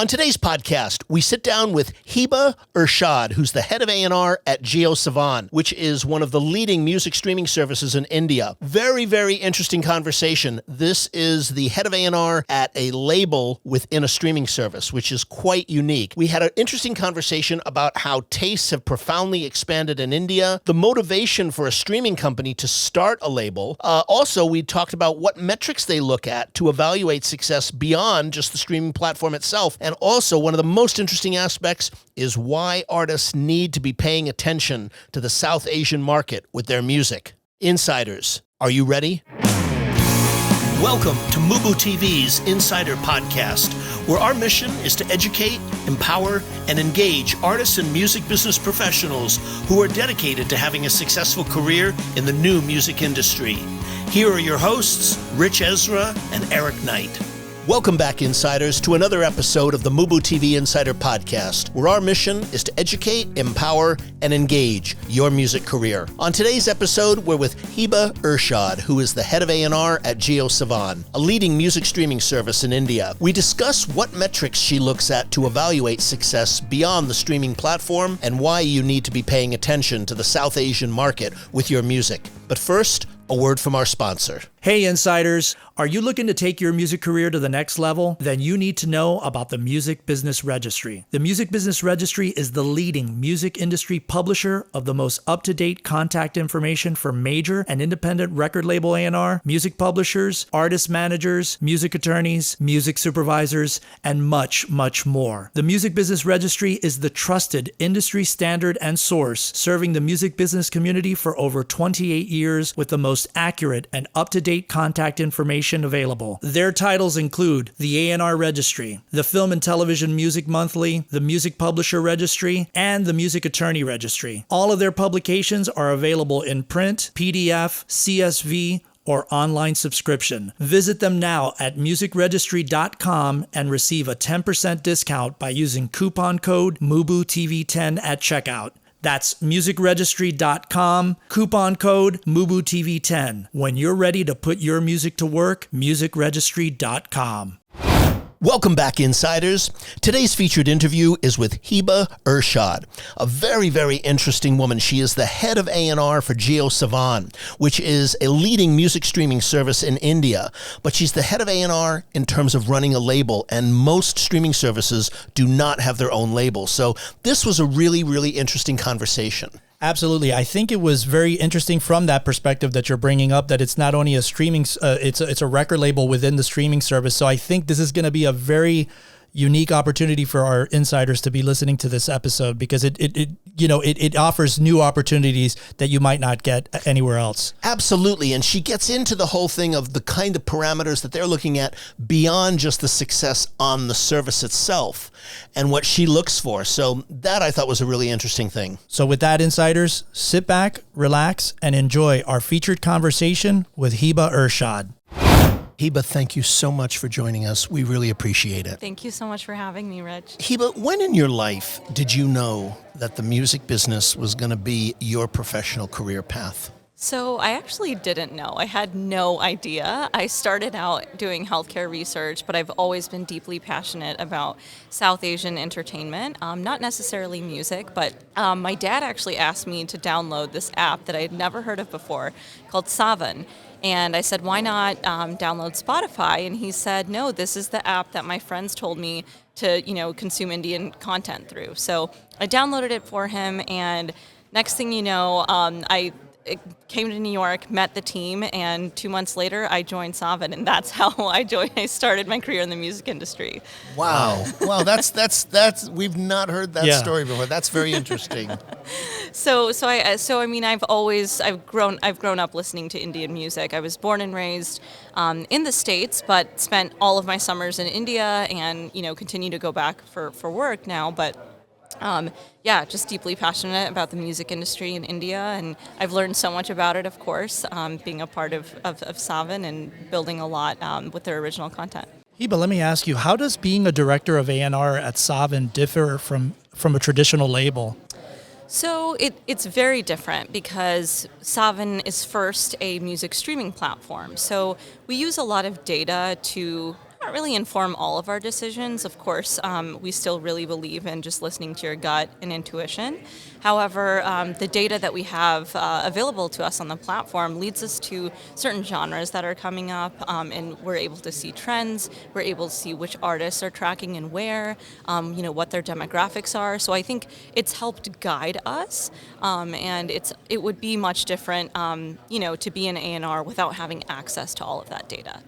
On today's podcast, we sit down with Hiba Irshad, who's the head of A&R at Jiosaavn, which is one of the leading music streaming services in India. Very, very interesting conversation. This is the head of A&R at a label within a streaming service, which is quite unique. We had an interesting conversation about how tastes have profoundly expanded in India, the motivation for a streaming company to start a label. Also, we talked about what metrics they look at to evaluate success beyond just the streaming platform itself. And also, one of the most interesting aspects is why artists need to be paying attention to the South Asian market with their music. Insiders, are you ready? Welcome to MUBUTV's Insider Podcast, where our mission is to educate, empower, and engage artists and music business professionals who are dedicated to having a successful career in the new music industry. Here are your hosts, Ritch, Esra, and Eric Knight. Welcome back, Insiders, to another episode of the MUBUTV Insider Podcast, where our mission is to educate, empower, and engage your music career. On today's episode, we're with Hiba Irshad, who is the head of A&R at Jiosaavn, a leading music streaming service in India. We discuss what metrics she looks at to evaluate success beyond the streaming platform and why you need to be paying attention to the South Asian market with your music. But first, a word from our sponsor. Hey Insiders, are you looking to take your music career to the next level? Then you need to know about the Music Business Registry. The Music Business Registry is the leading music industry publisher of the most up-to-date contact information for major and independent record label A&R, music publishers, artist managers, music attorneys, music supervisors, and much, much more. The Music Business Registry is the trusted industry standard and source serving the music business community for over 28 years with the most accurate and up-to-date contact information available. Their titles include the A&R Registry, the Film and Television Music Monthly, the Music Publisher Registry, and the Music Attorney Registry. All of their publications are available in print, PDF, CSV, or online subscription. Visit them now at musicregistry.com and receive a 10% discount by using coupon code MUBUTV10 at checkout. That's musicregistry.com, coupon code MUBUTV10. When you're ready to put your music to work, musicregistry.com. Welcome back, Insiders. Today's featured interview is with Hiba Irshad, a very, very interesting woman. She is the head of A&R for Jiosaavn, which is a leading music streaming service in India. But she's the head of A&R in terms of running a label, and most streaming services do not have their own label. So this was a really, really interesting conversation. Absolutely. I think it was very interesting from that perspective that you're bringing up, that it's not only a streaming, it's a record label within the streaming service. So I think this is going to be a very unique opportunity for our insiders to be listening to this episode, because it offers new opportunities that you might not get anywhere else. Absolutely. And she gets into the whole thing of the kind of parameters that they're looking at beyond just the success on the service itself and what she looks for. So that I thought was a really interesting thing. So with that, insiders, sit back, relax, and enjoy our featured conversation with Hiba Irshad. Hiba, thank you so much for joining us. We really appreciate it. Thank you so much for having me, Ritch. Hiba, when in your life did you know that the music business was going to be your professional career path? So I actually didn't know. I had no idea. I started out doing healthcare research, but I've always been deeply passionate about South Asian entertainment, not necessarily music, but my dad actually asked me to download this app that I had never heard of before called Jiosaavn. And I said, why not download Spotify? And he said, no, this is the app that my friends told me to, consume Indian content through. So I downloaded it for him, and next thing you know, I came to New York, met the team, and 2 months later, I joined Jiosaavn, and that's how I started my career in the music industry. Wow, that's we've not heard that story before. That's very interesting. I've grown up listening to Indian music. I was born and raised in the States, but spent all of my summers in India, and continue to go back for work now, but. Just deeply passionate about the music industry in India, and I've learned so much about it, of course, being a part of Jiosaavn and building a lot with their original content. Hiba, let me ask you, how does being a director of A&R at Jiosaavn differ from a traditional label? So it's very different because Jiosaavn is first a music streaming platform. So we use a lot of data to not really inform all of our decisions. Of course, we still really believe in just listening to your gut and intuition. However, the data that we have available to us on the platform leads us to certain genres that are coming up, and we're able to see trends. We're able to see which artists are tracking and where, what their demographics are. So I think it's helped guide us, and it would be much different, to be an A&R without having access to all of that data.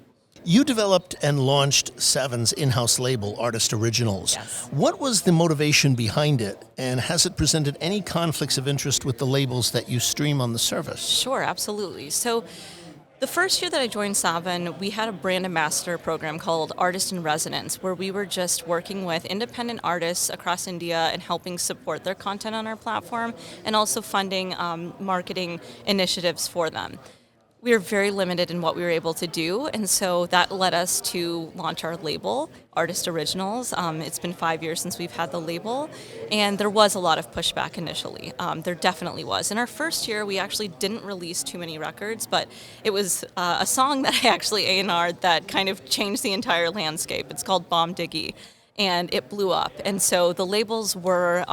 You developed and launched Jiosaavn's in-house label, Artist Originals. Yes. What was the motivation behind it, and has it presented any conflicts of interest with the labels that you stream on the service? Sure, absolutely. So the first year that I joined Jiosaavn, we had a brand ambassador program called Artist in Residence, where we were just working with independent artists across India and helping support their content on our platform, and also funding marketing initiatives for them. We were very limited in what we were able to do, and so that led us to launch our label, Artist Originals. It's been 5 years since we've had the label, and there was a lot of pushback initially. There definitely was. In our first year, we actually didn't release too many records, but it was a song that I actually A&R'd that kind of changed the entire landscape. It's called Bomb Diggy. And it blew up. And so the labels were,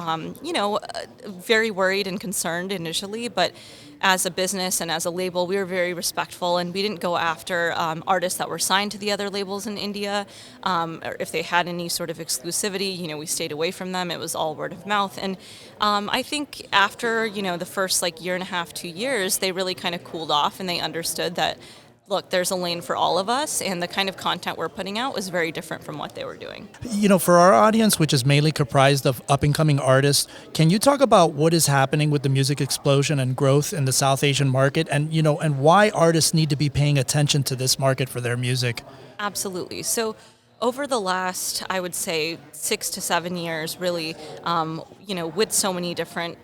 very worried and concerned initially, but as a business and as a label, we were very respectful, and we didn't go after artists that were signed to the other labels in India, or if they had any sort of exclusivity. We stayed away from them. It was all word of mouth. And I think after, the first year and a half, 2 years, they really kind of cooled off, and they understood that, look, there's a lane for all of us, and the kind of content we're putting out was very different from what they were doing. For our audience, which is mainly comprised of up-and-coming artists, can you talk about what is happening with the music explosion and growth in the South Asian market, and and why artists need to be paying attention to this market for their music? Absolutely. So over the last, I would say, 6 to 7 years, really, with so many different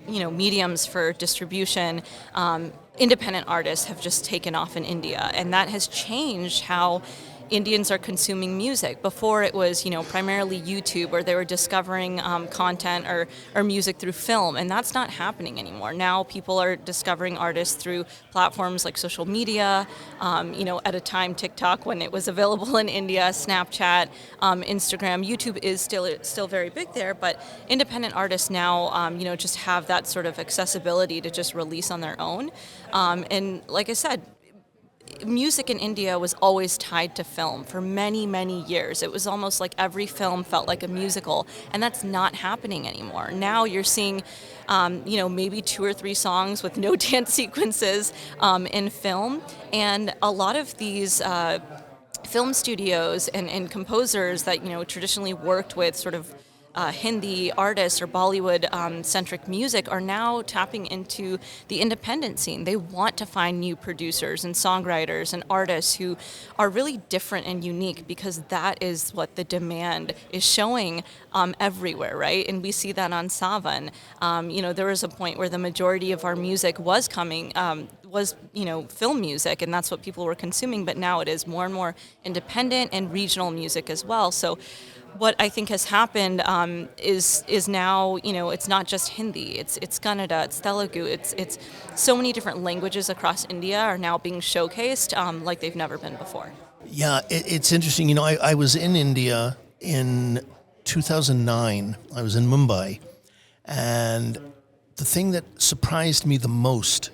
mediums for distribution, independent artists have just taken off in India, and that has changed how Indians are consuming music. Before it was, primarily YouTube, or they were discovering content or music through film, and that's not happening anymore. Now people are discovering artists through platforms like social media, at a time TikTok when it was available in India, Snapchat, Instagram. YouTube is still very big there, but independent artists now, just have that sort of accessibility to just release on their own. And like I said, music in India was always tied to film for many, many years. It was almost like every film felt like a musical, and that's not happening anymore. Now you're seeing, maybe 2 or 3 songs with no dance sequences in film, and a lot of these film studios and composers that traditionally worked with sort of Hindi artists or Bollywood-centric music are now tapping into the independent scene. They want to find new producers and songwriters and artists who are really different and unique, because that is what the demand is showing everywhere, right? And we see that on Jiosaavn. There was a point where the majority of our music was coming, was film music, and that's what people were consuming, but now it is more and more independent and regional music as well. So what I think has happened is now, it's not just Hindi, it's Kannada, it's Telugu, it's so many different languages across India are now being showcased like they've never been before. Yeah, it's interesting. I was in India in 2009. I was in Mumbai, and the thing that surprised me the most,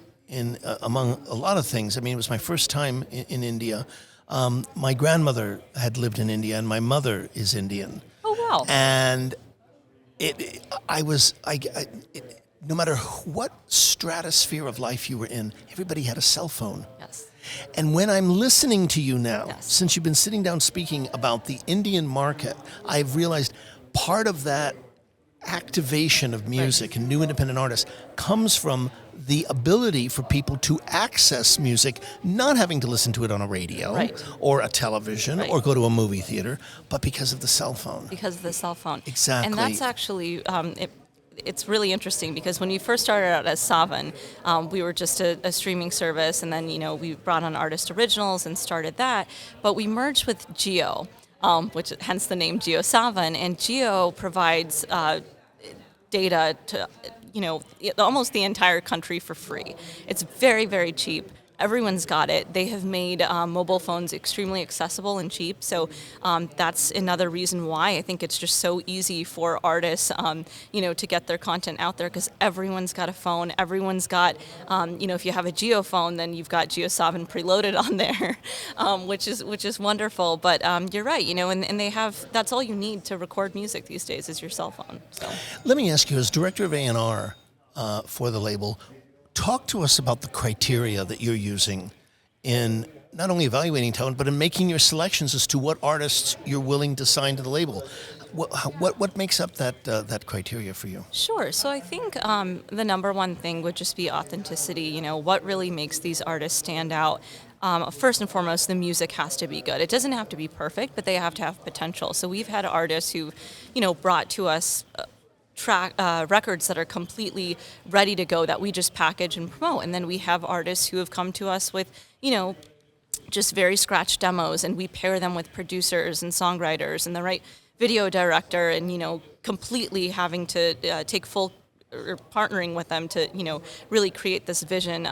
among a lot of things, it was my first time in India. My grandmother had lived in India, and my mother is Indian. Oh, wow. And no matter what stratosphere of life you were in, everybody had a cell phone. Yes. And when I'm listening to you now, Yes. since you've been sitting down speaking about the Indian market, I've realized part of that activation of music and new independent artists comes from the ability for people to access music, not having to listen to it on a radio or a television or go to a movie theater, but because of the cell phone. Because of the cell phone. Exactly. And that's actually, it's really interesting, because when we first started out as Jiosaavn, we were just a streaming service, and then, we brought on Artist Originals and started that, but we merged with Jio, which hence the name Jiosaavn, and Jio provides data to almost the entire country for free. It's very, very cheap, Everyone's got it. They have made mobile phones extremely accessible and cheap. So that's another reason why I think it's just so easy for artists, to get their content out there, because everyone's got a phone. Everyone's got, if you have a Jiophone, then you've got Jiosaavn preloaded on there, which is wonderful. But you're right, and they have, that's all you need to record music these days is your cell phone. So Let me ask you, as director of A&R for the label, talk to us about the criteria that you're using in not only evaluating talent, but in making your selections as to what artists you're willing to sign to the label. What makes up that criteria for you? Sure. So I think the number one thing would just be authenticity. What really makes these artists stand out? First and foremost, the music has to be good. It doesn't have to be perfect, but they have to have potential. So we've had artists who, brought to us records that are completely ready to go that we just package and promote. And then we have artists who have come to us with, just very scratch demos, and we pair them with producers and songwriters and the right video director, and, completely having to take full or partnering with them to, really create this vision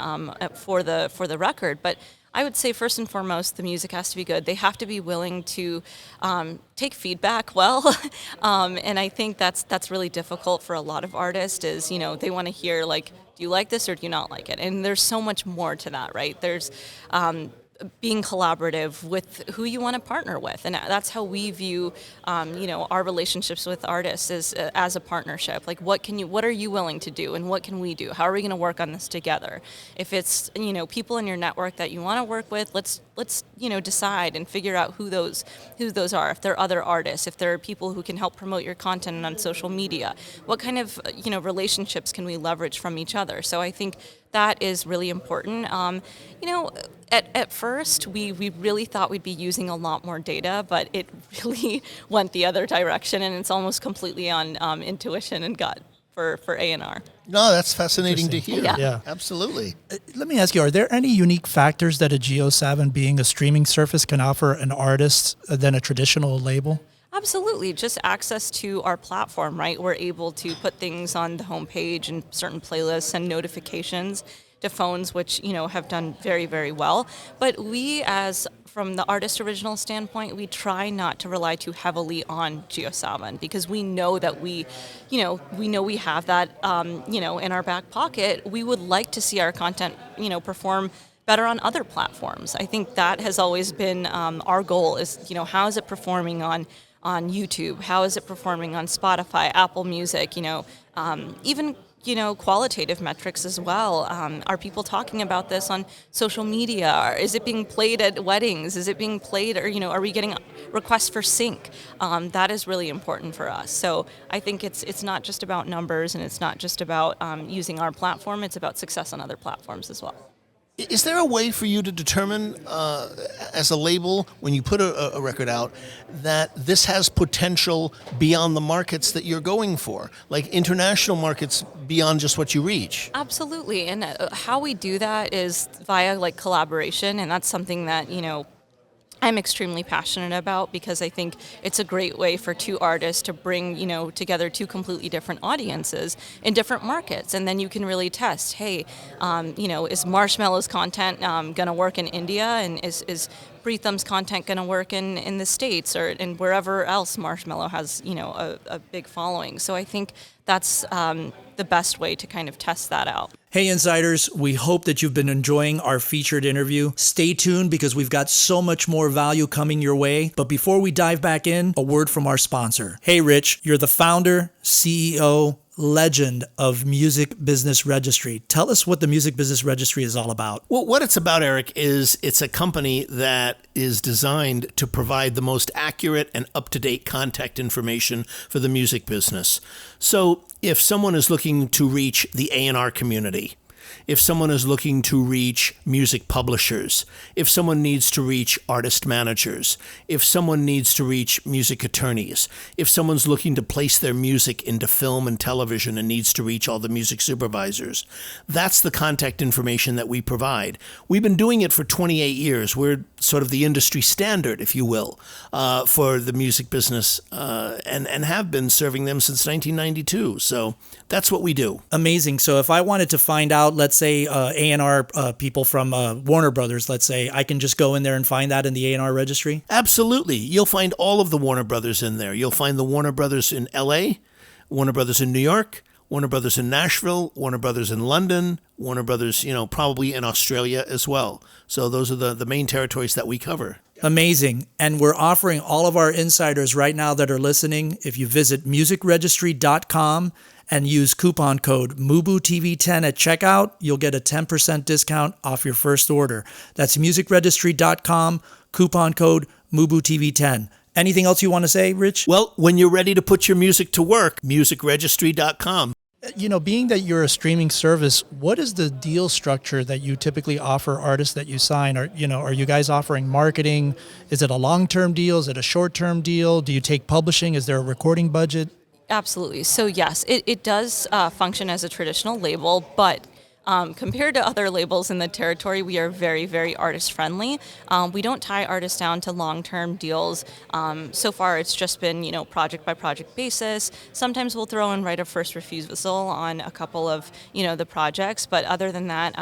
for the record. But I would say first and foremost, the music has to be good. They have to be willing to take feedback well, and I think that's really difficult for a lot of artists. Is they want to hear, like, do you like this or do you not like it? And there's so much more to that, right? There's being collaborative with who you want to partner with, and that's how we view, our relationships with artists is as a partnership. Like, what are you willing to do, and what can we do? How are we going to work on this together? If it's people in your network that you want to work with, let's decide and figure out who those are. If there are other artists, if there are people who can help promote your content on social media, what kind of relationships can we leverage from each other? So I think that is really important. At first, we really thought we'd be using a lot more data, but it really went the other direction, and it's almost completely on intuition and gut for A&R. No, that's fascinating to hear. Yeah. Absolutely. Let me ask you, are there any unique factors that a Jiosaavn, being a streaming service, can offer an artist than a traditional label? Absolutely. Just access to our platform, right? We're able to put things on the homepage and certain playlists and notifications to phones, which, have done very, very well. But from the artist original standpoint, we try not to rely too heavily on Jiosaavn, because we know that we have that, in our back pocket. We would like to see our content, perform better on other platforms. I think that has always been our goal is, how is it performing on YouTube? How is it performing on Spotify, Apple Music, even qualitative metrics as well. Are people talking about this on social media? Is it being played at weddings? Is it being played, or are we getting requests for sync? That is really important for us. So I think it's not just about numbers, and it's not just about using our platform. It's about success on other platforms as well. Is there a way for you to determine, as a label, when you put a record out, that this has potential beyond the markets that you're going for, like international markets beyond just what you reach? Absolutely, and how we do that is via collaboration, and that's something that I'm extremely passionate about, because I think it's a great way for two artists to bring, together two completely different audiences in different markets. And then you can really test, hey, is Marshmallow's content going to work in India? And is Preetham's content going to work in the States or in wherever else Marshmallow has, a big following? So I think that's the best way to kind of test that out. Hey, Insiders, we hope that you've been enjoying our featured interview. Stay tuned, because we've got so much more value coming your way. But before we dive back in, a word from our sponsor. Hey, Ritch, you're the founder, CEO, legend of Music Business Registry. Tell us what the Music Business Registry is all about. Well, what it's about, Eric, is it's a company that is designed to provide the most accurate and up-to-date contact information for the music business. So if someone is looking to reach the A&R community, if someone is looking to reach music publishers, if someone needs to reach artist managers, if someone needs to reach music attorneys, if someone's looking to place their music into film and television and needs to reach all the music supervisors, that's the contact information that we provide. We've been doing it for 28 years. We're sort of the industry standard, if you will, for the music business, and have been serving them since 1992. So that's what we do. Amazing. So if I wanted to find out about, let's say, A&R people from Warner Brothers, let's say, I can just go in there and find that in the A&R registry? Absolutely. You'll find all of the Warner Brothers in there. You'll find the Warner Brothers in LA, Warner Brothers in New York, Warner Brothers in Nashville, Warner Brothers in London, Warner Brothers, probably in Australia as well. So those are the main territories that we cover. Amazing. And we're offering all of our insiders right now that are listening, if you visit musicregistry.com and use coupon code MUBUTV10 at checkout, you'll get a 10% discount off your first order. That's musicregistry.com, coupon code MUBUTV10. Anything else you want to say, Rich? Well, when you're ready to put your music to work, musicregistry.com. Being that you're a streaming service, what is the deal structure that you typically offer artists that you sign? Are you guys offering marketing? Is it a long-term deal? Is it a short-term deal? Do you take publishing? Is there a recording budget? Absolutely. So yes, it does function as a traditional label, but compared to other labels in the territory, we are very, very artist friendly. We don't tie artists down to long-term deals. So far, it's just been, project by project basis. Sometimes we'll throw in right of first refusal on a couple of, the projects. But other than that,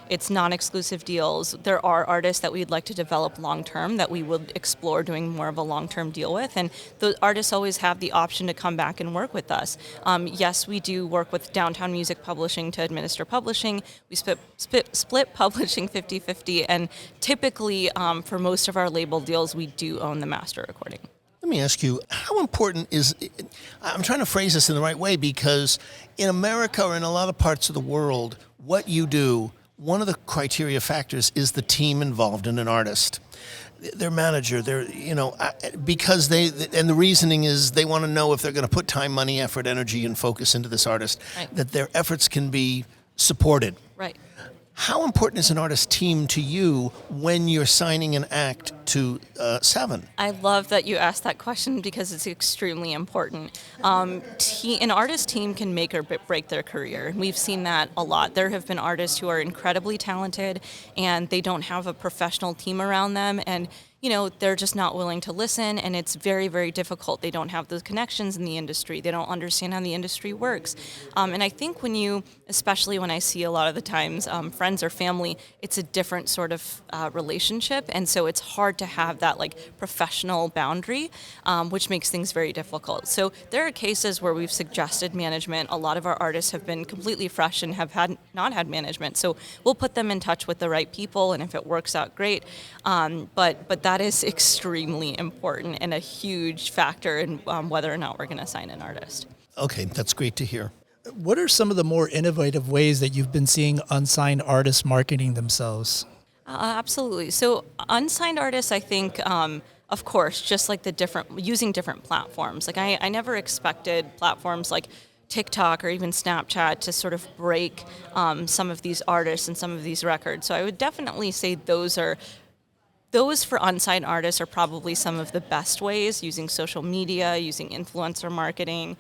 it's non-exclusive deals. There are artists that we'd like to develop long-term that we would explore doing more of a long-term deal with. And the artists always have the option to come back and work with us. Yes, we do work with Downtown Music Publishing to administer publishing. We split publishing 50-50, and typically for most of our label deals, we do own the master recording. Let me ask you, how important is, I'm trying to phrase this in the right way, because in America or in a lot of parts of the world, what you do, one of the criteria factors is the team involved in an artist. Their manager, because and the reasoning is they want to know if they're going to put time, money, effort, energy, and focus into this artist, right, that their efforts can be supported. Right. How important is an artist team to you when you're signing an act to Jiosaavn? I love that you asked that question because it's extremely important. An artist team can make or break their career. We've seen that a lot. There have been artists who are incredibly talented and they don't have a professional team around them, and they're just not willing to listen, and it's very, very difficult. They don't have those connections in the industry. They don't understand how the industry works. And I think especially when I see a lot of the times friends or family, it's a different sort of relationship, and so it's hard to have that professional boundary, which makes things very difficult. So there are cases where we've suggested management. A lot of our artists have been completely fresh and have not had management, so we'll put them in touch with the right people, and if it works out, great. But that is extremely important and a huge factor in whether or not we're going to sign an artist. Okay, that's great to hear. What are some of the more innovative ways that you've been seeing unsigned artists marketing themselves? Absolutely. So unsigned artists, I think, of course, just like using different platforms. I never expected platforms like TikTok or even Snapchat to sort of break some of these artists and some of these records. So I would definitely say those for unsigned artists are probably some of the best ways, using social media, using influencer marketing.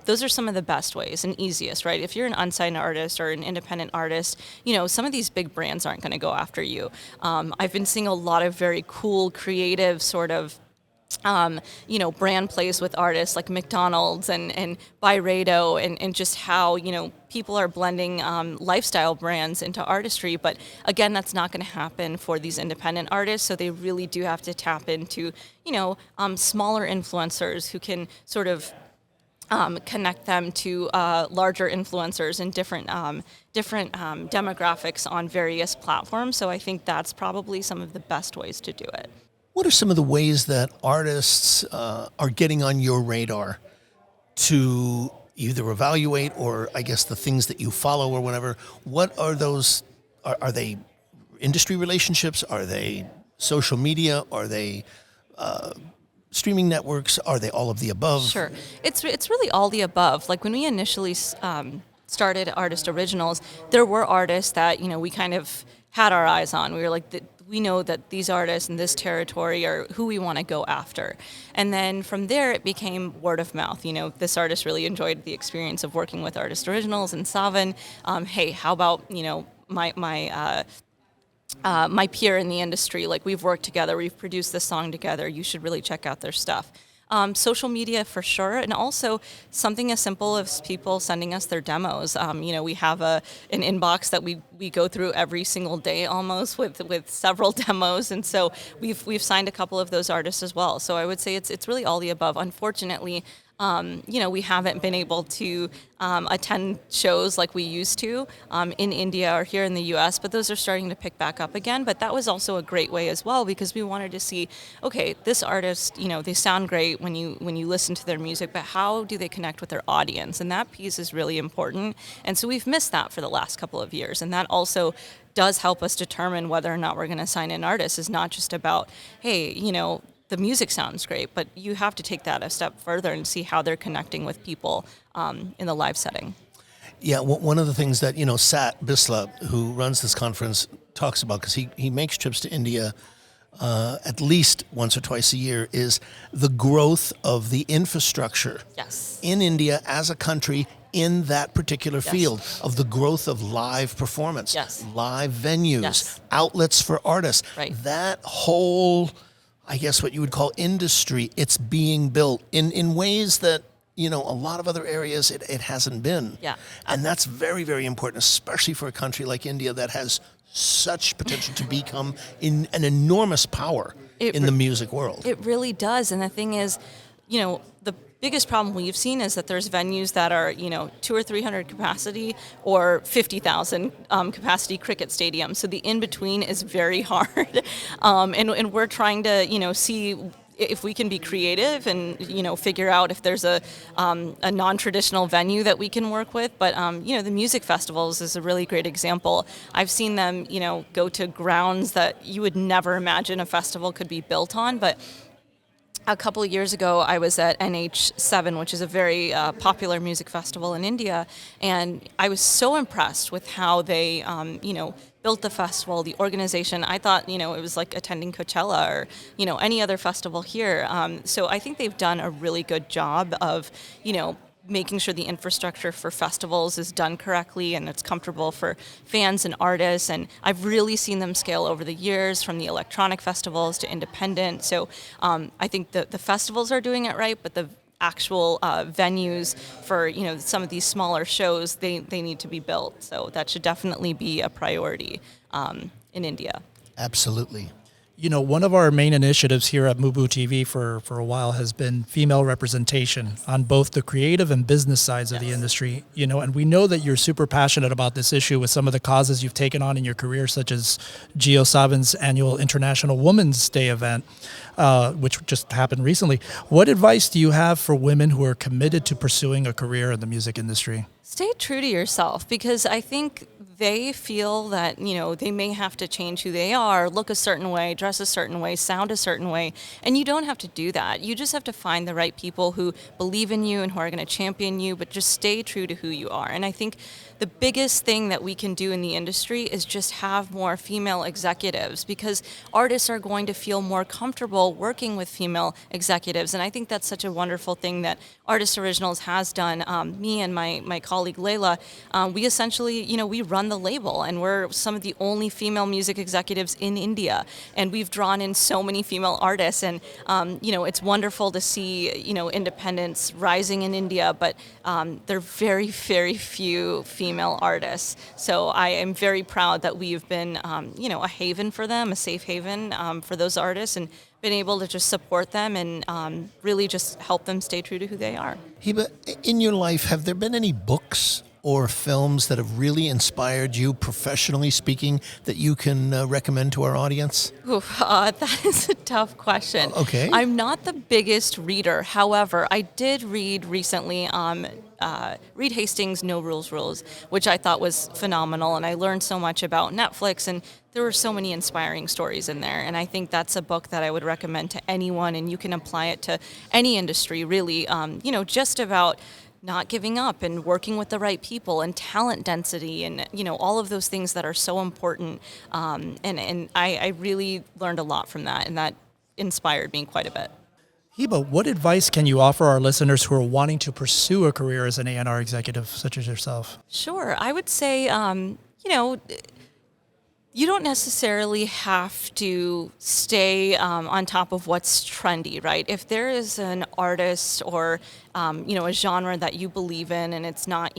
Those are some of the best ways and easiest, right? If you're an unsigned artist or an independent artist, some of these big brands aren't going to go after you. I've been seeing a lot of very cool, creative sort of brand plays with artists like McDonald's and Byredo and just how, people are blending lifestyle brands into artistry. But again, that's not going to happen for these independent artists. So they really do have to tap into, smaller influencers who can sort of connect them to larger influencers and different demographics on various platforms. So I think that's probably some of the best ways to do it. What are some of the ways that artists are getting on your radar to either evaluate or, I guess, the things that you follow or whatever? What are those? Are they industry relationships? Are they social media? Are they streaming networks? Are they all of the above? Sure. It's really all the above. Like when we initially started Artist Originals, there were artists that, we kind of had our eyes on. We were like, we know that these artists in this territory are who we want to go after. And then from there, it became word of mouth. This artist really enjoyed the experience of working with Artist Originals and Jiosaavn. Hey, how about, my peer in the industry, we've worked together, we've produced this song together, you should really check out their stuff. Social media for sure, and also something as simple as people sending us their demos. We have an inbox that we go through every single day almost with several demos, and so we've signed a couple of those artists as well. So I would say it's really all the above. Unfortunately, we haven't been able to attend shows like we used to in India or here in the U.S., but those are starting to pick back up again. But that was also a great way as well, because we wanted to see, okay, this artist, they sound great when you listen to their music, but how do they connect with their audience? And that piece is really important. And so we've missed that for the last couple of years. And that also does help us determine whether or not we're going to sign an artist. Is not just about, hey, the music sounds great, but you have to take that a step further and see how they're connecting with people in the live setting. Yeah, one of the things that, Sat Bisla, who runs this conference, talks about, because he makes trips to India at least once or twice a year, is the growth of the infrastructure in India as a country in that particular field, of the growth of live performance, live venues, outlets for artists. Right. That whole, I guess what you would call industry, it's being built in ways that, a lot of other areas it hasn't been. Yeah. And that's very, very important, especially for a country like India that has such potential to become an enormous power in the music world. It really does. And the thing is, the biggest problem we've seen is that there's venues that are, 200 or 300 capacity or 50,000 capacity cricket stadiums. So the in-between is very hard. And we're trying to, see if we can be creative and, figure out if there's a non-traditional venue that we can work with. But, the music festivals is a really great example. I've seen them, go to grounds that you would never imagine a festival could be built on. But a couple of years ago, I was at NH7, which is a very popular music festival in India, and I was so impressed with how they, built the festival, the organization. I thought, it was like attending Coachella or, any other festival here. So I think they've done a really good job of, making sure the infrastructure for festivals is done correctly and it's comfortable for fans and artists. And I've really seen them scale over the years, from the electronic festivals to independent. So I think the festivals are doing it right, but the actual venues for some of these smaller shows, they need to be built. So that should definitely be a priority in India. Absolutely. One of our main initiatives here at MUBUTV for a while has been female representation on both the creative and business sides of the industry. And we know that you're super passionate about this issue with some of the causes you've taken on in your career, such as Jiosaavn's annual International Women's Day event, which just happened recently. What advice do you have for women who are committed to pursuing a career in the music industry? Stay true to yourself, because I think they feel that, they may have to change who they are, look a certain way, dress a certain way, sound a certain way, and you don't have to do that. You just have to find the right people who believe in you and who are going to champion you, but just stay true to who you are. And I think the biggest thing that we can do in the industry is just have more female executives, because artists are going to feel more comfortable working with female executives. And I think that's such a wonderful thing that Artist Originals has done. Me and my colleague Layla, we essentially, we run the label, and we're some of the only female music executives in India. And we've drawn in so many female artists, and it's wonderful to see, independence rising in India, but there are very, very few female artists. So I am very proud that we've been, a haven for them, a safe haven for those artists, and been able to just support them and really just help them stay true to who they are. Hiba, in your life, have there been any books or films that have really inspired you, professionally speaking, that you can recommend to our audience? That is a tough question. Okay. I'm not the biggest reader. However, I did read recently Reed Hastings' No Rules Rules, which I thought was phenomenal, and I learned so much about Netflix, and there were so many inspiring stories in there. And I think that's a book that I would recommend to anyone, and you can apply it to any industry, really, just about not giving up and working with the right people and talent density and, all of those things that are so important. And I really learned a lot from that, and that inspired me quite a bit. Hiba, what advice can you offer our listeners who are wanting to pursue a career as an A&R executive such as yourself? Sure. I would say, You don't necessarily have to stay on top of what's trendy, right? If there is an artist or, a genre that you believe in and it's not,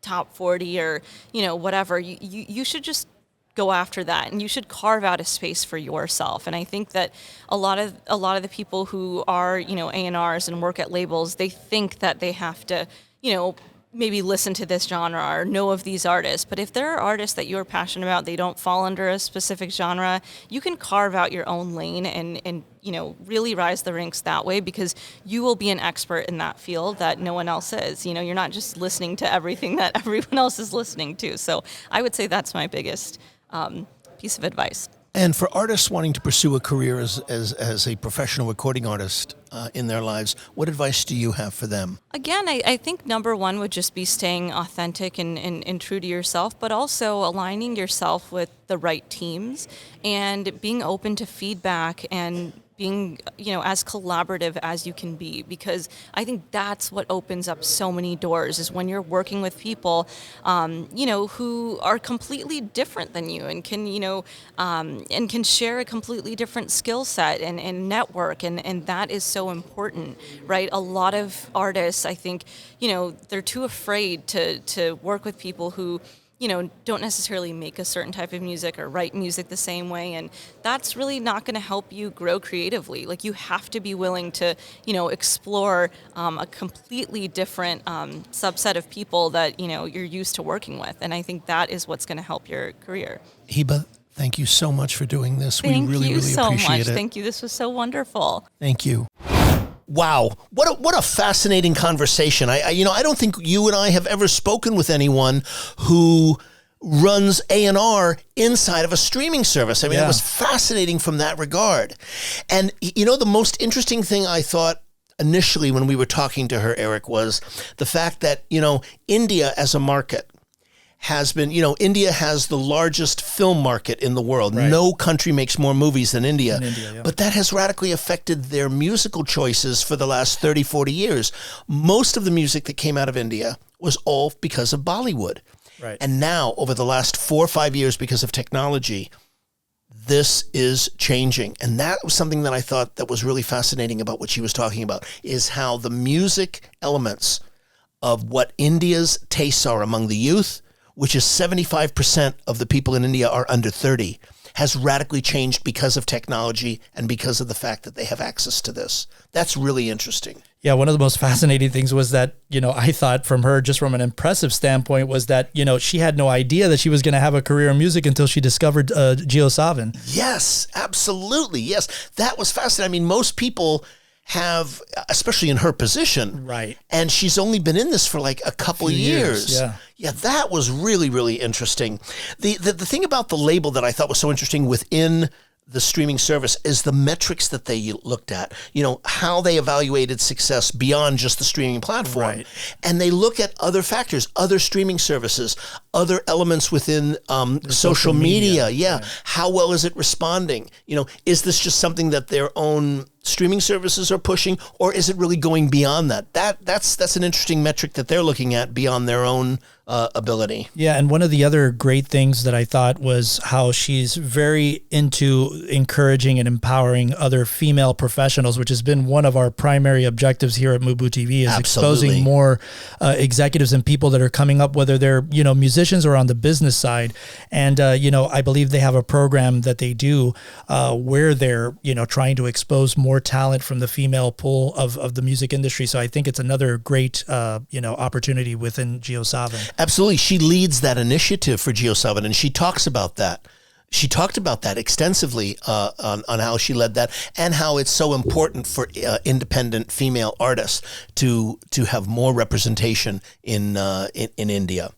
top 40 or, whatever, you should just go after that, and you should carve out a space for yourself. And I think that a lot of the people who are, A&Rs and work at labels, they think that they have to, maybe listen to this genre or know of these artists. But if there are artists that you're passionate about, they don't fall under a specific genre, you can carve out your own lane and really rise the ranks that way, because you will be an expert in that field that no one else is. You're not just listening to everything that everyone else is listening to. So I would say that's my biggest piece of advice. And for artists wanting to pursue a career as a professional recording artist in their lives, what advice do you have for them? Again, I think number one would just be staying authentic and true to yourself, but also aligning yourself with the right teams and being open to feedback and being, as collaborative as you can be, because I think that's what opens up so many doors, is when you're working with people, who are completely different than you and can, and can share a completely different skill set and network. And that is so important, right? A lot of artists, I think, they're too afraid to work with people who, don't necessarily make a certain type of music or write music the same way. And that's really not going to help you grow creatively. Like, you have to be willing to, explore a completely different subset of people that, you're used to working with. And I think that is what's going to help your career. Hiba, thank you so much for doing this. Thank we really, you really so appreciate much. it. Thank you. This was so wonderful. Thank you. Wow, what a fascinating conversation. I don't think you and I have ever spoken with anyone who runs A&R inside of a streaming service. I mean, It was fascinating from that regard. And the most interesting thing I thought initially when we were talking to her, Eric, was the fact that, India as a market has been, India has the largest film market in the world. Right. No country makes more movies than India. But that has radically affected their musical choices for the last 30, 40 years. Most of the music that came out of India was all because of Bollywood. Right. And now, over the last 4 or 5 years, because of technology, this is changing. And that was something that I thought that was really fascinating about what she was talking about, is how the music elements of what India's tastes are among the youth, which is 75% of the people in India are under 30, has radically changed because of technology and because of the fact that they have access to this. That's really interesting. Yeah, one of the most fascinating things was that, I thought from her, just from an impressive standpoint, was that, she had no idea that she was going to have a career in music until she discovered Jiosaavn. Yes, absolutely. Yes, that was fascinating. I mean, most people have, especially in her position. Right. And she's only been in this for like a couple years. Yeah. Yeah, that was really, really interesting. The thing about the label that I thought was so interesting within the streaming service is the metrics that they looked at, how they evaluated success beyond just the streaming platform. Right. And they look at other factors, other streaming services, other elements within social media. Yeah. Right. How well is it responding? Is this just something that their own streaming services are pushing, or is it really going beyond that? That's an interesting metric that they're looking at beyond their own ability. Yeah, and one of the other great things that I thought was how she's very into encouraging and empowering other female professionals, which has been one of our primary objectives here at MUBUTV, is Absolutely. Exposing more executives and people that are coming up, whether they're musicians or on the business side. And I believe they have a program that they do where they're trying to expose more talent from the female pool of the music industry. So I think it's another great opportunity within Jiosaavn. Absolutely. She leads that initiative for Jiosaavn, and she talks about that. She talked about that extensively on how she led that, and how it's so important for independent female artists to have more representation in India.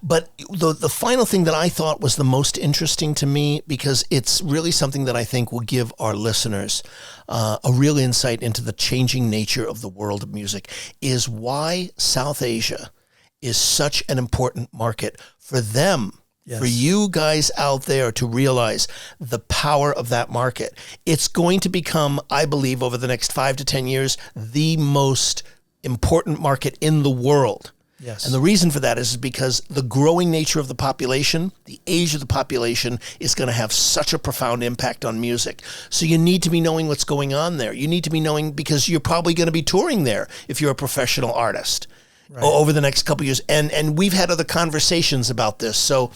But the final thing that I thought was the most interesting to me, because it's really something that I think will give our listeners a real insight into the changing nature of the world of music, is why South Asia is such an important market for them. Yes. For you guys out there to realize the power of that market. It's going to become, I believe, over the next 5 to 10 years, the most important market in the world. Yes. And the reason for that is because the growing nature of the population, the age of the population, is going to have such a profound impact on music. So you need to be knowing what's going on there. You need to be knowing, because you're probably going to be touring there if you're a professional artist over the next couple of years. And we've had other conversations about this. So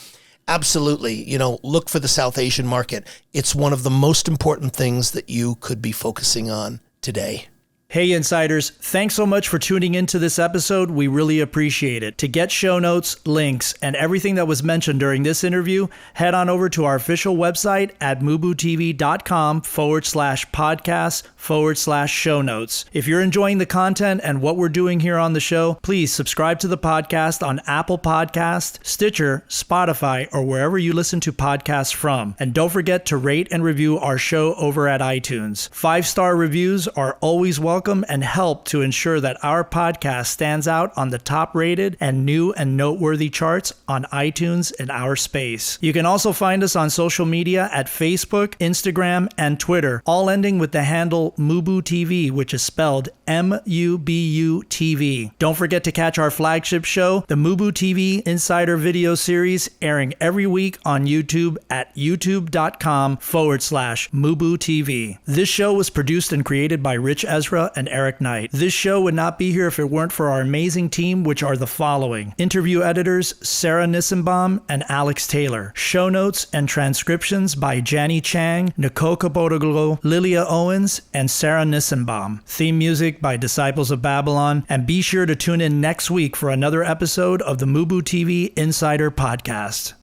absolutely, look for the South Asian market. It's one of the most important things that you could be focusing on today. Hey Insiders, thanks so much for tuning into this episode. We really appreciate it. To get show notes, links, and everything that was mentioned during this interview, head on over to our official website at mubutv.com/podcast/show notes. If you're enjoying the content and what we're doing here on the show, please subscribe to the podcast on Apple Podcast, Stitcher, Spotify, or wherever you listen to podcasts from. And don't forget to rate and review our show over at iTunes. 5-star reviews are always welcome and help to ensure that our podcast stands out on the top-rated and new and noteworthy charts on iTunes in our space. You can also find us on social media at Facebook, Instagram, and Twitter, all ending with the handle MUBUTV, which is spelled MUBUTV. Don't forget to catch our flagship show, the MUBUTV Insider Video Series, airing every week on YouTube at youtube.com/MUBUTV. This show was produced and created by Ritch, Esra, and Eric Knight. This show would not be here if it weren't for our amazing team, which are the following: interview editors Sarah Nissenbaum and Alex Taylor, show notes and transcriptions by Jani Chang, Nicole Capodoglo, Lilia Owens, and Sarah Nissenbaum, theme music by Disciples of Babylon, and be sure to tune in next week for another episode of the MUBUTV Insider Podcast.